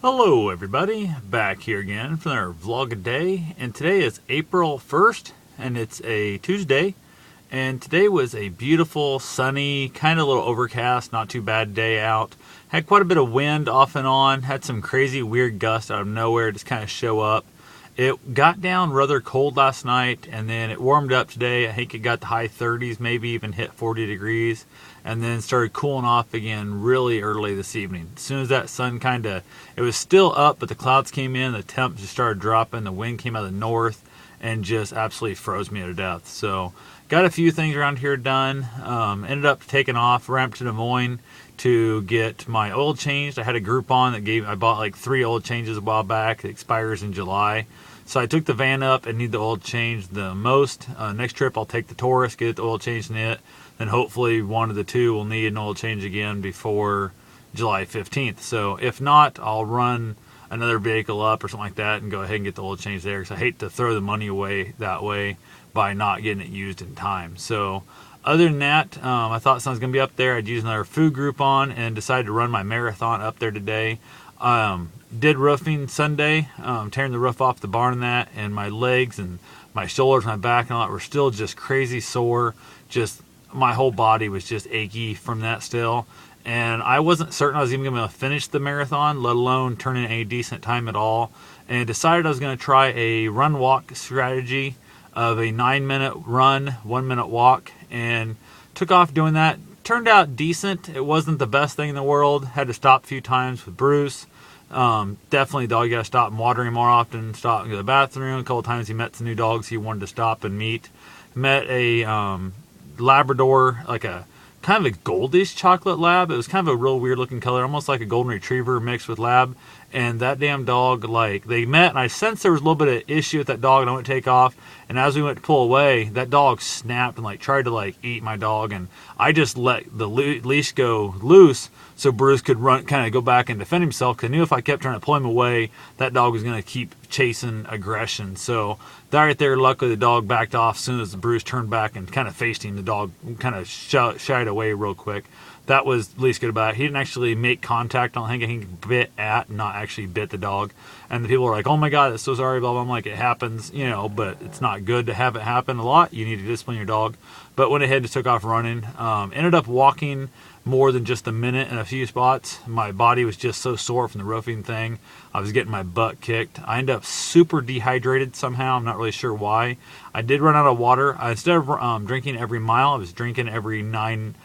Hello everybody, back here again for another vlog a day, and today is April 1st and it's a Tuesday, and today was a beautiful, sunny, kind of a little overcast, not too bad day out. Had quite a bit of wind off and on, had some crazy weird gusts out of nowhere just kind of show up. It got down rather cold last night, and then it warmed up today. I think it got the high 30s, maybe even hit 40 degrees, and then started cooling off again really early this evening. As soon as that sun it was still up, but the clouds came in, the temp just started dropping, the wind came out of the north, and just absolutely froze me to death. So, got a few things around here done. Ended up taking off, ran up to Des Moines to get my oil changed. I had a Groupon I bought like 3 oil changes a while back. It expires in July. So I took the van up and need the oil changed the most. Next trip I'll take the Taurus, get the oil changed in it. Then hopefully one of the two will need an oil change again before July 15th. So if not, I'll run another vehicle up or something like that and go ahead and get the oil change there, because I hate to throw the money away that way by not getting it used in time. So other than that, I thought something was going to be up there. I'd use another food Groupon and decided to run my marathon up there today. Did roofing Sunday, tearing the roof off the barn and my legs and my shoulders, my back and all that were still just crazy sore. Just my whole body was just achy from that still. And I wasn't certain I was even going to finish the marathon, let alone turn in a decent time at all. And decided I was going to try a run-walk strategy of a 9-minute run, 1-minute walk, and took off doing that. Turned out decent. It wasn't the best thing in the world. Had to stop a few times with Bruce. Definitely dog, you gotta stop and water him more often, stop and go to the bathroom. A couple times he met some new dogs he wanted to stop and meet. Met a Labrador, like a kind of a goldish chocolate lab. It was kind of a real weird looking color, almost like a golden retriever mixed with lab. And that damn dog, like, they met, and I sensed there was a little bit of issue with that dog, and I went to take off, and as we went to pull away, that dog snapped and, like, tried to, like, eat my dog, and I just let the leash go loose so Bruce could run, kind of go back and defend himself, because I knew if I kept trying to pull him away, that dog was going to keep chasing aggression. So, that right there, luckily the dog backed off as soon as Bruce turned back and kind of faced him. The dog kind of shied away real quick. That was the least good about it. He didn't actually make contact. I don't think he bit at, not actually bit the dog. And the people were like, oh my God, I'm so sorry, blah, blah. I'm like, it happens, but it's not good to have it happen a lot. You need to discipline your dog. But went ahead and took off running. Ended up walking more than just a minute in a few spots. My body was just so sore from the roofing thing. I was getting my butt kicked. I ended up super dehydrated somehow. I'm not really sure why. I did run out of water. Instead of drinking every mile, I was drinking every 10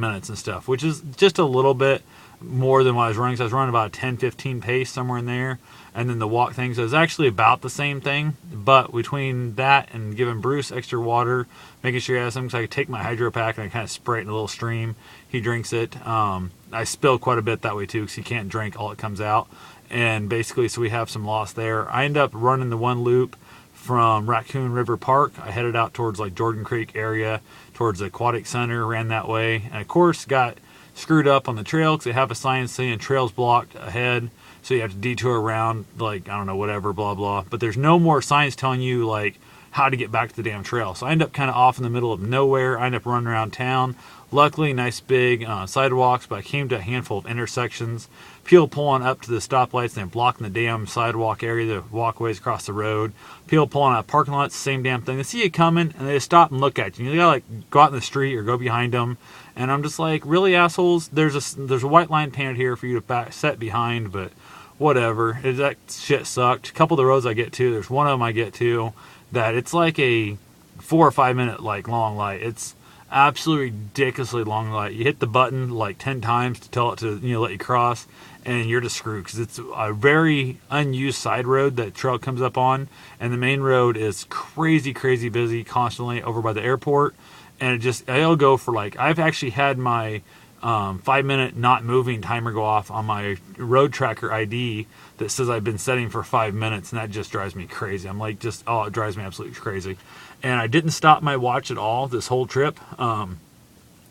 minutes and stuff, which is just a little bit more than what I was running. So I was running about a 10-15 pace, somewhere in there. And then the walk thing, so it was actually about the same thing. But between that and giving Bruce extra water, making sure he has some, because I could take my hydro pack and I kind of spray it in a little stream. He drinks it. I spill quite a bit that way too, because he can't drink all it comes out. And basically, so we have some loss there. I end up running the one loop from Raccoon River Park. I headed out towards like Jordan Creek area, towards the aquatic center, ran that way. And of course, got screwed up on the trail because they have a sign saying trails blocked ahead. So you have to detour around, like, I don't know, whatever, blah, blah. But there's no more signs telling you, like, how to get back to the damn trail. So I end up kind of off in the middle of nowhere. I end up running around town. Luckily, nice big sidewalks, but I came to a handful of intersections. People pulling up to the stoplights and blocking the damn sidewalk area, the walkways across the road. People pulling out of parking lots, same damn thing. They see you coming, and they just stop and look at you. You gotta, like, go out in the street or go behind them. And I'm just like, really, assholes? There's a white line painted here for you to set behind, but whatever. That shit sucked. A couple of the roads I get to, there's one of them I get to that it's like a 4 or 5 minute like long light. It's absolutely ridiculously long light. You hit the button like 10 times to tell it to let you cross, and you're just screwed, because it's a very unused side road that trail comes up on, and the main road is crazy busy constantly over by the airport. And it'll go for like, I've actually had my 5-minute not moving timer go off on my road tracker ID that says I've been setting for 5 minutes, and that just drives me crazy. I'm like, it drives me absolutely crazy. And I didn't stop my watch at all this whole trip.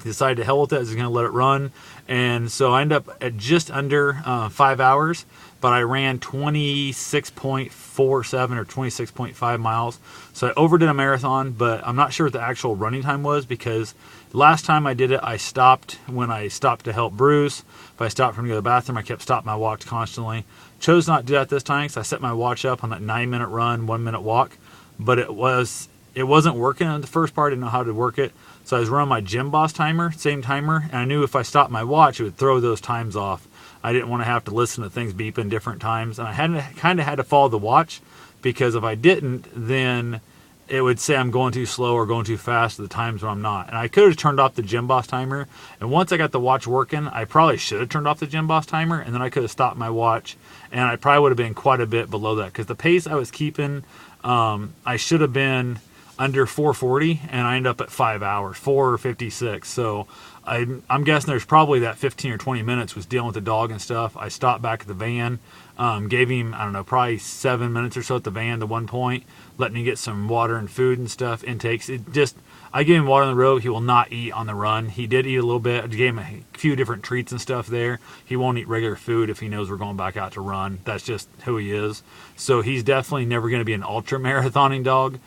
Decided to hell with it. I was going to let it run. And so I ended up at just under 5 hours, but I ran 26.47 or 26.5 miles. So I overdid a marathon, but I'm not sure what the actual running time was, because last time I did it, I stopped when I stopped to help Bruce. If I stopped from to go to the bathroom, I kept stopping my walk constantly. Chose not to do that this time, because I set my watch up on that 9-minute run, 1-minute walk, but it wasn't working on the first part. I didn't know how to work it. So I was running my Gym Boss timer, same timer, and I knew if I stopped my watch, it would throw those times off. I didn't want to have to listen to things beeping different times, and I kind of had to follow the watch, because if I didn't, then it would say I'm going too slow or going too fast at the times when I'm not. And I could have turned off the Gym Boss timer, and once I got the watch working, I probably should have turned off the Gym Boss timer, and then I could have stopped my watch, and I probably would have been quite a bit below that, because the pace I was keeping, I should have been under 4:40, and I ended up at 5 hours, 4:56. So I'm guessing there's probably that 15 or 20 minutes was dealing with the dog and stuff. I stopped back at the van, gave him, I don't know, probably 7 minutes or so at the van to one point, letting him get some water and food and stuff, intakes. I gave him water on the road. He will not eat on the run. He did eat a little bit. I gave him a few different treats and stuff there. He won't eat regular food if he knows we're going back out to run. That's just who he is. So he's definitely never going to be an ultra marathoning dog.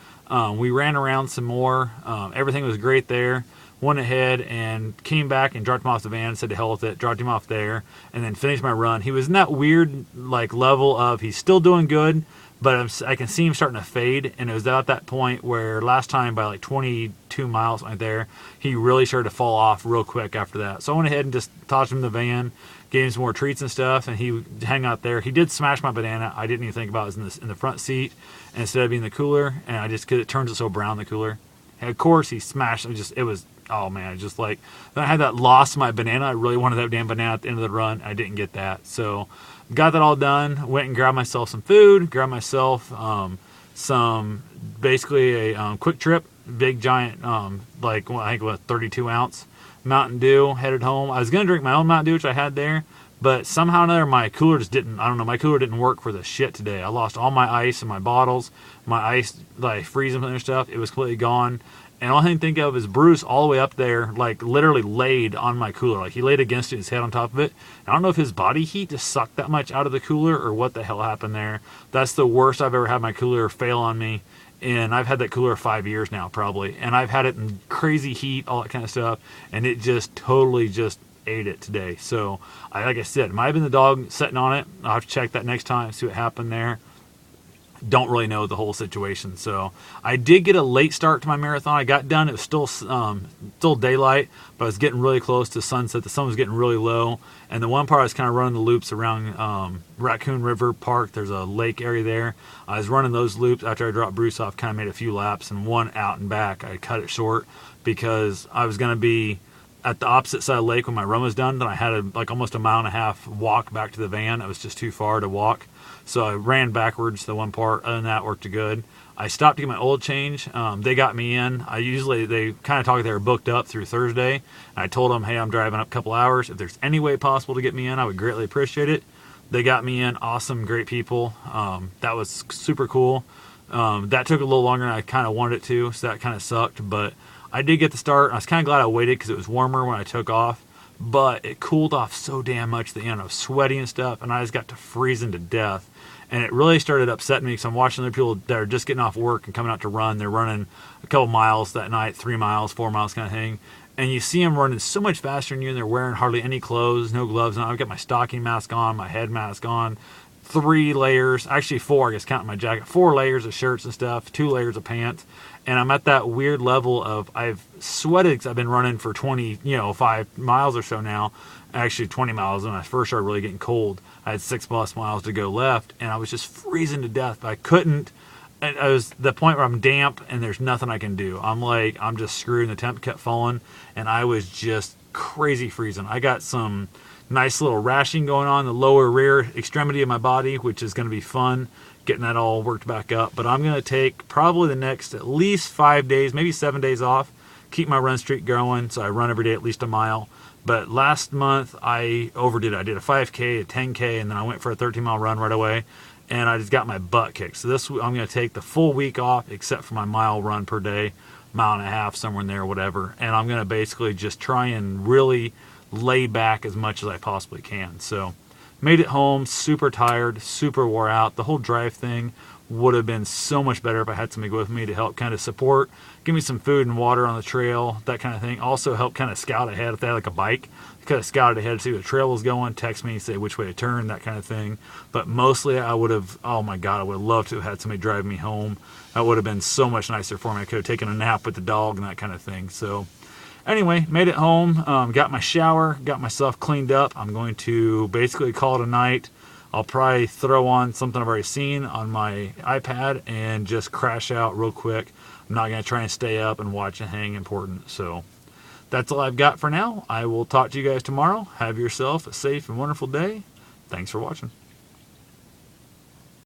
We ran around some more. Everything was great there. Went ahead and came back and dropped him off the van, said to hell with it, dropped him off there, and then finished my run. He was in that weird level of he's still doing good, but I can see him starting to fade, and it was at that point where last time by 22 miles right there, he really started to fall off real quick after that. So I went ahead and just tossed him in the van, gave him some more treats and stuff, and he would hang out there. He did smash my banana. I didn't even think about it. It was in the front seat instead of being in the cooler, and because it turns it so brown, the cooler. And of course, he smashed. Oh man, then I had that loss of my banana. I really wanted that damn banana at the end of the run. I didn't get that. So got that all done. Went and grabbed myself some food, grabbed myself basically a Quick Trip, big giant, I think 32 ounce Mountain Dew, headed home. I was going to drink my own Mountain Dew, which I had there, but somehow or another my cooler just didn't, I don't know, my cooler didn't work for the shit today. I lost all my ice in my bottles, my ice, freezing and stuff. It was completely gone. And all I can think of is Bruce all the way up there, literally laid on my cooler. He laid against it, his head on top of it. I don't know if his body heat just sucked that much out of the cooler or what the hell happened there. That's the worst I've ever had my cooler fail on me. And I've had that cooler 5 years now, probably. And I've had it in crazy heat, all that kind of stuff. And it just totally just ate it today. So, like I said, it might have been the dog sitting on it. I'll have to check that next time, see what happened there. Don't really know the whole situation. So I did get a late start to my marathon. I got done. It was still daylight, but I was getting really close to sunset. The sun was getting really low. And the one part I was kind of running the loops around Raccoon River Park. There's a lake area there. I was running those loops after I dropped Bruce off, kind of made a few laps, and one out and back. I cut it short because I was going to be at the opposite side of the lake when my run was done. Then I had almost a mile and a half walk back to the van. It was just too far to walk. So I ran backwards the one part. Other than that, worked good. I stopped to get my oil change. They got me in. They kind of talked, they were booked up through Thursday. And I told them, hey, I'm driving up a couple hours. If there's any way possible to get me in, I would greatly appreciate it. They got me in. Awesome, great people. That was super cool. That took a little longer than I kind of wanted it to, so that kind of sucked. But I did get the start. I was kind of glad I waited because it was warmer when I took off. But it cooled off so damn much at the end. I was sweaty and stuff, and I just got to freezing to death. And it really started upsetting me because I'm watching other people that are just getting off work and coming out to run. They're running a couple miles that night, 3 miles, 4 miles kind of thing. And you see them running so much faster than you, and they're wearing hardly any clothes, no gloves. And I've got my stocking mask on, my head mask on, 3 layers, actually 4, I guess counting my jacket, 4 layers of shirts and stuff, 2 layers of pants. And I'm at that weird level of I've sweated because I've been running for 5 miles or so now. Actually 20 miles when I first started really getting cold. I had 6+ miles to go left, and I was just freezing to death. But I couldn't. I was the point where I'm damp, and there's nothing I can do. I'm just screwed, and the temp kept falling, and I was just crazy freezing. I got some nice little rashing going on in the lower rear extremity of my body, which is going to be fun, getting that all worked back up. But I'm going to take probably the next at least 5 days, maybe 7 days off, keep my run streak going, so I run every day at least a mile. But last month, I overdid it. I did a 5K, a 10K, and then I went for a 13-mile run right away, and I just got my butt kicked. So I'm going to take the full week off except for my mile run per day. mile and a half, somewhere in there, whatever. And I'm going to basically just try and really lay back as much as I possibly can. So made it home, super tired, super wore out. The whole drive thing would have been so much better if I had somebody with me to help kind of support, give me some food and water on the trail, that kind of thing. Also help kind of scout ahead if they had like a bike. Kind of scouted ahead to see where the trail was going, text me, say which way to turn, that kind of thing. But mostly I would have, oh my God, I would have loved to have had somebody drive me home. That would have been so much nicer for me. I could have taken a nap with the dog and that kind of thing. So anyway, made it home, got my shower, got myself cleaned up. I'm going to basically call it a night. I'll probably throw on something I've already seen on my iPad and just crash out real quick. I'm not going to try and stay up and watch anything important. So that's all I've got for now. I will talk to you guys tomorrow. Have yourself a safe and wonderful day. Thanks for watching.